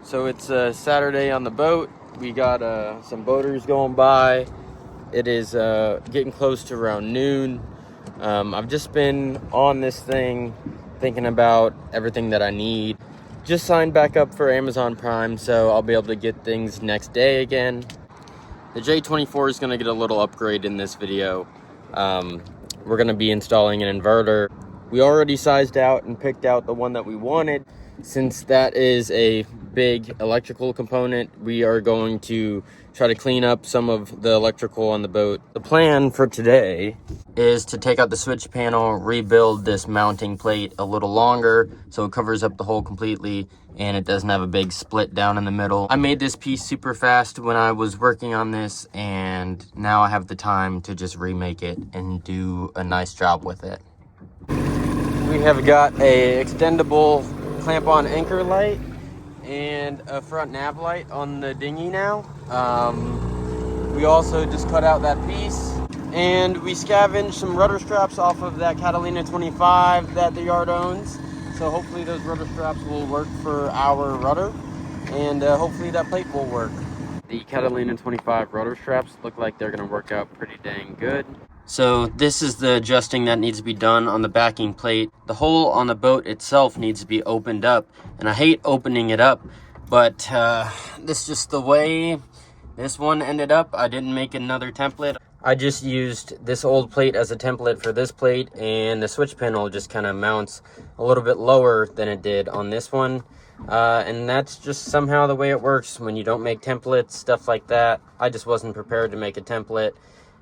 So it's Saturday on the boat. We got some boaters going by. It is getting close to around noon. I've just been on this thing thinking about everything that I need. Just signed back up for Amazon Prime, so I'll be able to get things next day again. The J24 is going to get a little upgrade in this video. We're going to be installing an inverter. We already sized out and picked out the one that we wanted. Since that is a big electrical component, we are going to try to clean up some of the electrical on the boat. The plan for today is to take out the switch panel, rebuild this mounting plate a little longer so it covers up the hole completely and it doesn't have a big split down in the middle. I made this piece super fast when I was working on this, and now I have the time to just remake it and do a nice job with it. We have got a extendable clamp-on anchor light and a front nav light on the dinghy now. We also just cut out that piece, and we scavenged some rudder straps off of that Catalina 25 that the yard owns. So hopefully those rudder straps will work for our rudder, and hopefully that plate will work. The Catalina 25 rudder straps look like they're gonna work out pretty dang good. So this is the adjusting that needs to be done on the backing plate. The hole on the boat itself needs to be opened up, and I hate opening it up, but this is just the way this one ended up. I didn't make another template. I just used this old plate as a template for this plate, and the switch panel just kind of mounts a little bit lower than it did on this one. And that's just somehow the way it works when you don't make templates, stuff like that. I just wasn't prepared to make a template.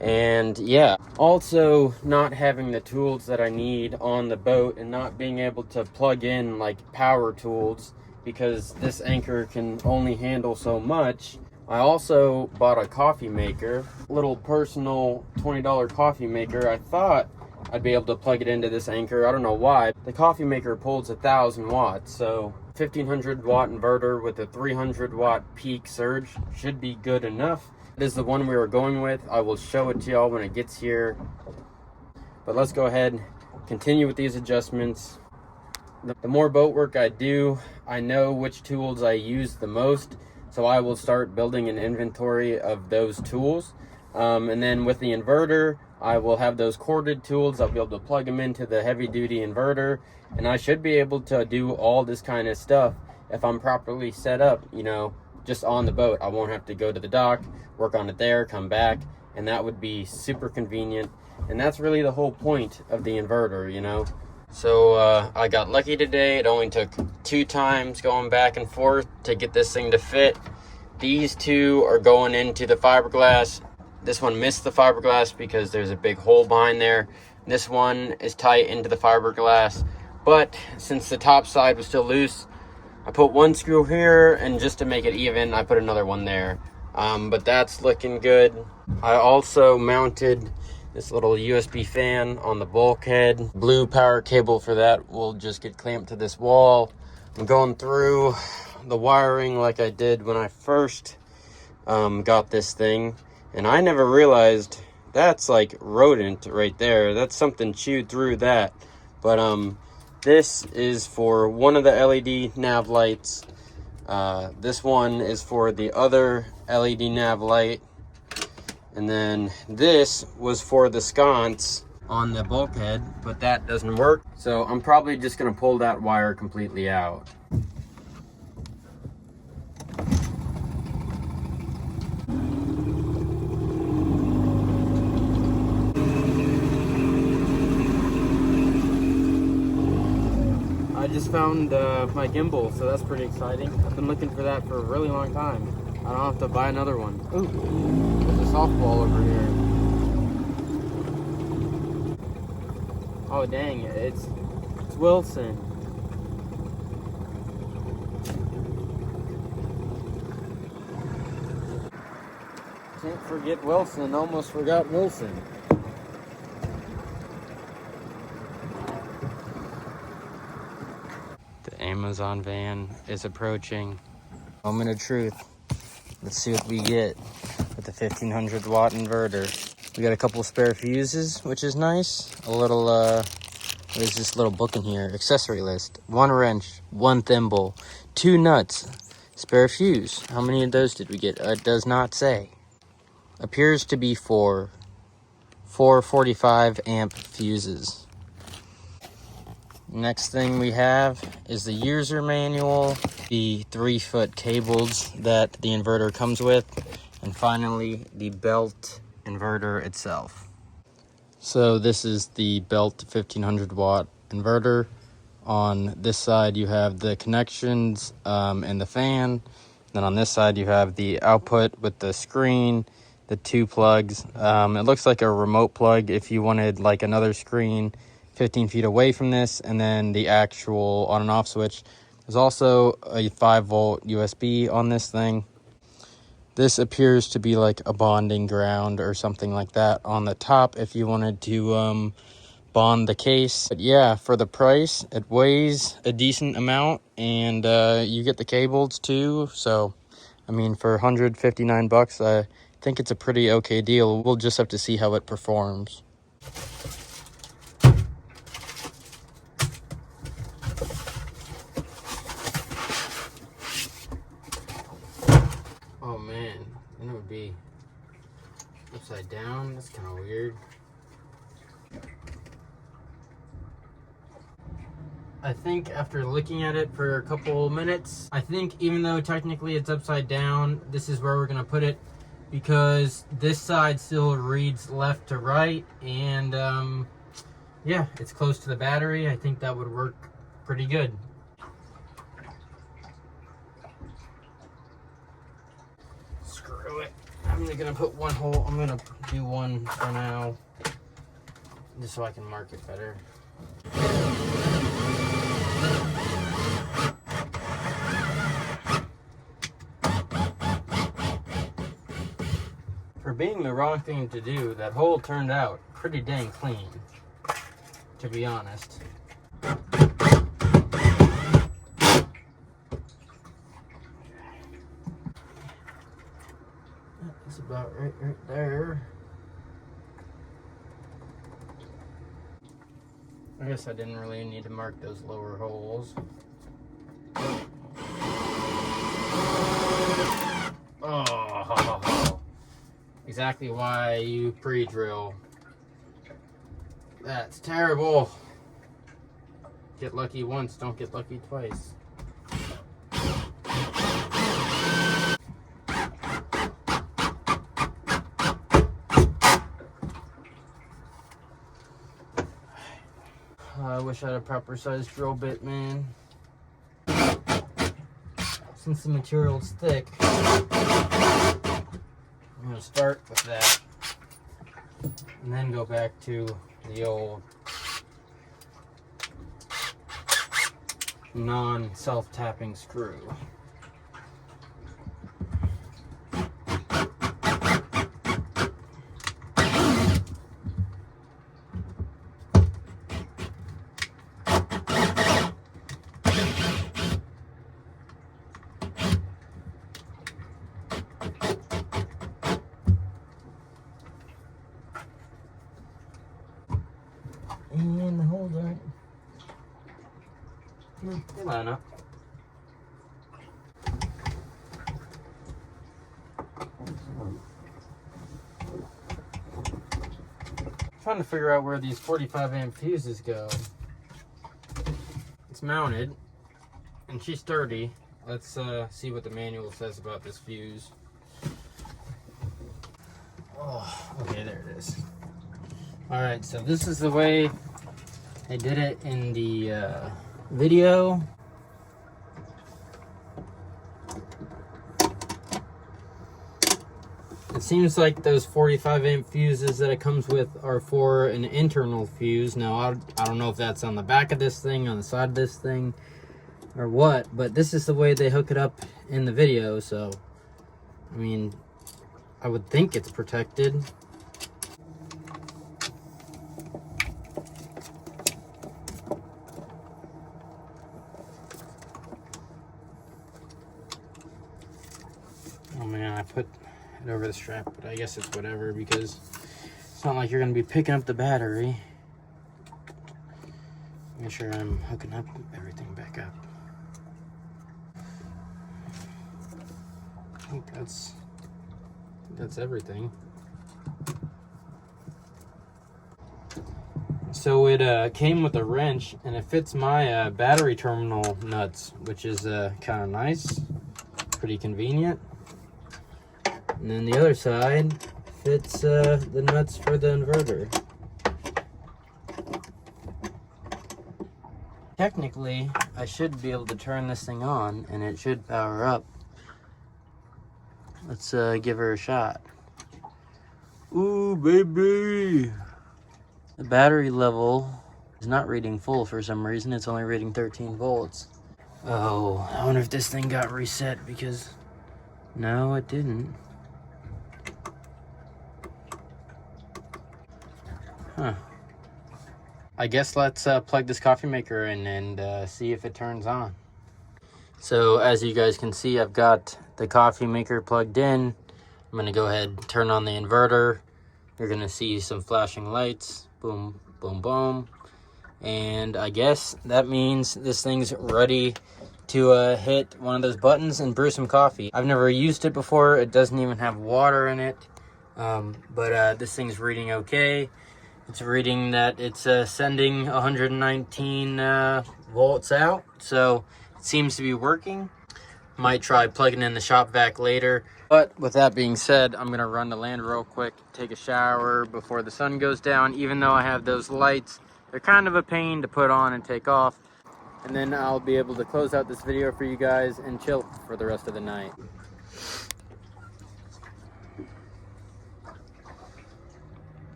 And yeah, also not having the tools that I need on the boat and not being able to plug in like power tools because this anchor can only handle so much. I also bought a coffee maker, little personal $20 coffee maker. I thought I'd be able to plug it into this anchor. I don't know why. The coffee maker pulls 1,000 watts, so 1,500 watt inverter with a 300 watt peak surge should be good enough. This is the one we were going with. I will show it to y'all when it gets here. But let's go ahead, continue with these adjustments. The more boat work I do, I know which tools I use the most. So I will start building an inventory of those tools. And then with the inverter, I will have those corded tools. I'll be able to plug them into the heavy duty inverter. And I should be able to do all this kind of stuff if I'm properly set up, you know, just on the boat. I won't have to go to the dock, work on it there, come back. And that would be super convenient. And that's really the whole point of the inverter, you know. So I got lucky today. It only took 2 times going back and forth to get this thing to fit. These two are going into the fiberglass. This one missed the fiberglass because there's a big hole behind there. This one is tight into the fiberglass, but since the top side was still loose, I put one screw here, and just to make it even, I put another one there. But that's looking good. I also mounted this little USB fan on the bulkhead. Blue power cable for that will just get clamped to this wall. I'm going through the wiring like I did when I first got this thing, and I never realized that's like rodent right there. That's something chewed through that. But this is for one of the LED nav lights. This one is for the other LED nav light. And then this was for the sconce on the bulkhead, but that doesn't work. So I'm probably just gonna pull that wire completely out. I just found my gimbal, so that's pretty exciting. I've been looking for that for a really long time. I don't have to buy another one. Ooh, there's a softball over here. Oh dang, it's Wilson. Can't forget Wilson, almost forgot Wilson. The Amazon van is approaching. Moment of truth. Let's see what we get with the 1,500 watt inverter. We got a couple of spare fuses, which is nice. A little, there's this little book in here. Accessory list. 1 wrench, 1 thimble, 2 nuts, spare fuse. How many of those did we get? It does not say. Appears to be four 45 amp fuses. Next thing we have is the user manual, the 3-foot cables that the inverter comes with, and finally the belt inverter itself. So this is the belt 1500 watt inverter. On this side you have the connections and the fan. Then on this side you have the output with the screen, the 2 plugs. It looks like a remote plug if you wanted like another screen 15 feet away from this, and then the actual on and off switch. There's also a 5-volt USB on this thing. This appears to be like a bonding ground or something like that on the top if you wanted to bond the case. But yeah, for the price, it weighs a decent amount, and you get the cables too. So I mean, for 159 bucks, I think it's a pretty okay deal. We'll just have to see how it performs. Oh man, and it would be upside down. That's kind of weird. I think after looking at it for a couple minutes, I think even though technically it's upside down, this is where we're gonna put it, because this side still reads left to right, and yeah, it's close to the battery. I think that would work pretty good. Screw it. I'm gonna put one hole. I'm gonna do one for now, just so I can mark it better. For being the wrong thing to do, that hole turned out pretty dang clean, to be honest. That's about right there. I guess I didn't really need to mark those lower holes. Oh, exactly why you pre-drill. That's terrible. Get lucky once, don't get lucky twice. I wish I had a proper size drill bit, man. Since the material's thick, I'm gonna start with that and then go back to the old non-self-tapping screw. And the holes aren't. They line up. Trying to figure out where these 45 amp fuses go. It's mounted, and she's sturdy. Let's see what the manual says about this fuse. Oh, okay, there it is. All right, so this is the way they did it in the video. It seems like those 45 amp fuses that it comes with are for an internal fuse. Now, I don't know if that's on the back of this thing, on the side of this thing, or what, but this is the way they hook it up in the video, so, I mean, I would think it's protected. Oh man, I put it over the strap, but I guess it's whatever, because it's not like you're going to be picking up the battery. Make sure I'm hooking up everything back up. I think that's everything. So it came with a wrench, and it fits my battery terminal nuts, which is kind of nice, pretty convenient. And then the other side fits the nuts for the inverter. Technically, I should be able to turn this thing on, and it should power up. Let's give her a shot. Ooh, baby! The battery level is not reading full for some reason. It's only reading 13 volts. Oh, I wonder if this thing got reset because... No, it didn't. Huh. I guess let's plug this coffee maker in and see if it turns on. So as you guys can see, I've got the coffee maker plugged in. I'm gonna go ahead and turn on the inverter. You're gonna see some flashing lights. Boom, boom, boom. And I guess that means this thing's ready to hit one of those buttons and brew some coffee. I've never used it before. It doesn't even have water in it. But this thing's reading okay. It's reading that it's sending 119 volts out. So it seems to be working. Might try plugging in the shop vac later. But with that being said, I'm gonna run to land real quick, take a shower before the sun goes down. Even though I have those lights, they're kind of a pain to put on and take off. And then I'll be able to close out this video for you guys and chill for the rest of the night.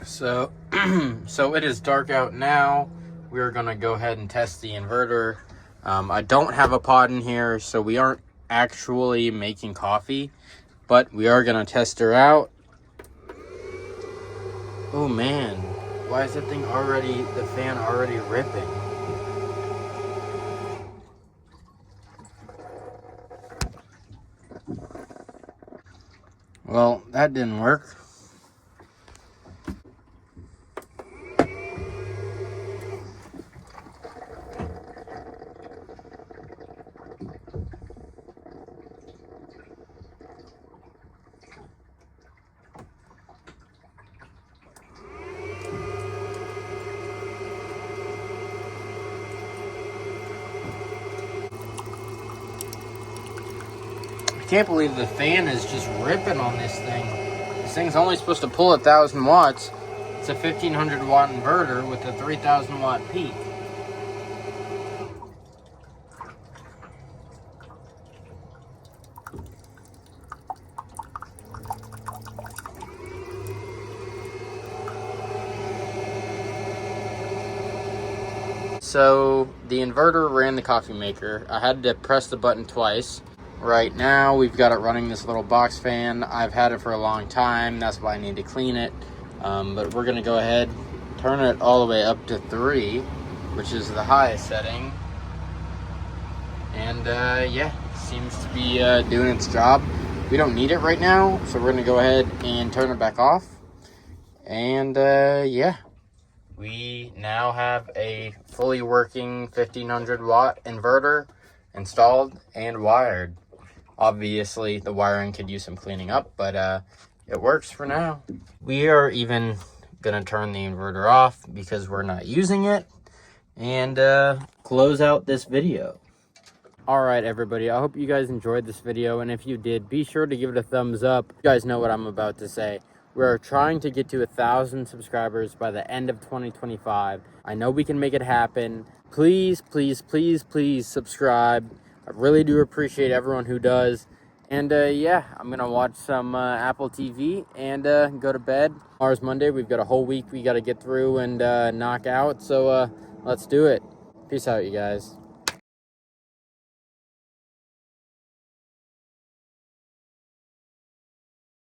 So, so it is dark out now. We're gonna go ahead and test the inverter. I don't have a pot in here, so we aren't actually making coffee, but we are gonna test her out. Oh man, why is that thing already, the fan already ripping? Well, that didn't work. I can't believe the fan is just ripping on this thing. This thing's only supposed to pull 1,000 watts. It's a 1,500 watt inverter with a 3,000 watt peak. So the inverter ran the coffee maker. I had to press the button twice. Right now we've got it running this little box fan. I've had it for a long time. That's why I need to clean it. But we're gonna go ahead, turn it all the way up to 3, which is the highest setting. And yeah, seems to be doing its job. We don't need it right now, so we're gonna go ahead and turn it back off. And yeah. We now have a fully working 1,500 watt inverter installed and wired. Obviously, the wiring could use some cleaning up, but it works for now. We are even gonna turn the inverter off because we're not using it and close out this video. All right, everybody, I hope you guys enjoyed this video, and if you did, be sure to give it a thumbs up. You guys know what I'm about to say. We're trying to get to 1,000 subscribers by the end of 2025. I know we can make it happen. Please, please, please, please subscribe. I really do appreciate everyone who does. And yeah, I'm gonna watch some Apple TV and go to bed. Tomorrow's Monday. We've got a whole week we got to get through and knock out. So let's do it. Peace out, you guys.